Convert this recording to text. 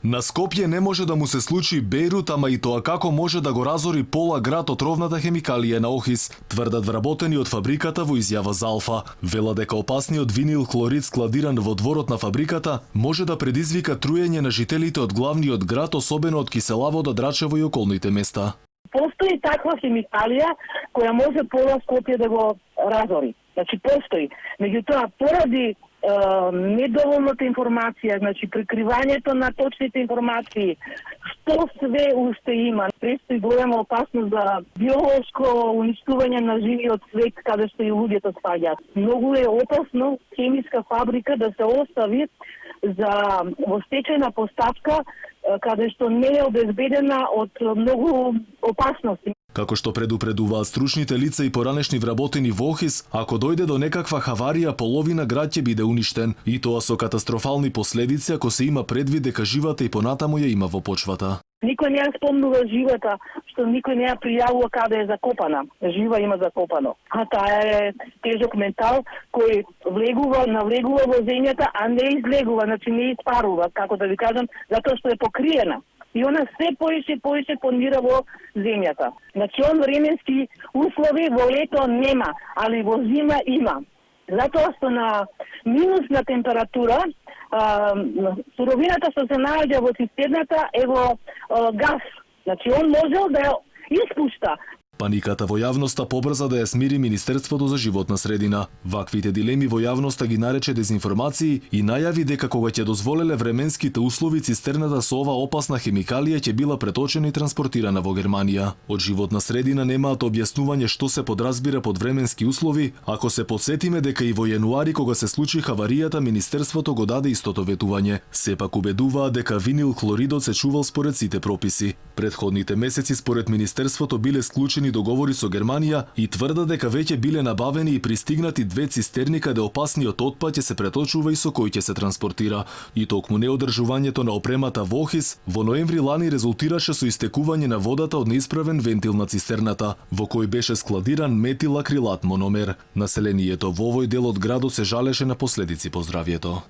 На Скопје не може да му се случи Бејрут, ама и тоа како може да го разори пола град од ровната хемикалија на Охис, тврдат вработени од фабриката во изјава за Алфа. Вела дека опасниот винил хлорид складиран во дворот на фабриката може да предизвика труење на жителите од главниот град, особено од Киселавода, Драчево и околните места. Постои таква хемикалија која може пола Скопје да го разори. Значи постои. Меѓутоа поради недоволната информација, значи прикривањето на точните информации, што све уште има, престои голема опасност за биолошко уништување на живиот свет каде што и луѓето спаѓаат. Многу е опасно хемиска фабрика да се остави за во стечајна постапка каде што не е обезбедена од многу опасности. Како што предупредуваат стручните лица и поранешни вработени во Охис, ако дојде до некаква хаварија, половина град ќе биде уништен, и тоа со катастрофални последици ако се има предвид дека живата и понатаму ја има во почвата. Никој не ја спомнува живата, што никој не ја пријавува каде е закопана. Жива има закопано. А таа е тежок ментал кој навлегува во земјата, а не излегува, значи не испарува, како да ви кажам, затоа што е покриена. И она се поише понира во земјата. Значи, он временски услови во лето нема, али во зима има. Затоа што на минусна температура, суровината што се наоѓа во цистерната е во газ. Значи, он можел да ја испушта. Паниката во јавноста побрза да ја смири Министерството за животна средина. Ваквите дилеми во јавноста ги нарече дезинформации и најави дека кога ќе дозволеле временските услови, цистерната со ова опасна хемикалија ќе била преточена и транспортирана во Германија. Од животна средина немаат објаснување што се подразбира под временски услови, ако се подсетиме дека и во јануари кога се случи хаваријата, Министерството го даде истото ветување. Сепак убедуваат дека винил хлоридот се чувал според сите прописи. Претходните месеци според Министерството биле склучени договори со Германија и тврдат дека веќе биле набавени и пристигнати 2 цистерни каде опасниот отпад ќе се преточува и со кој ќе се транспортира. И токму неодржувањето на опремата во Охис, во ноември лани резултираше со истекување на водата од неисправен вентил на цистерната, во кој беше складиран метил акрилат мономер. Населението во овој дел од градот се жалеше на последици по здравјето.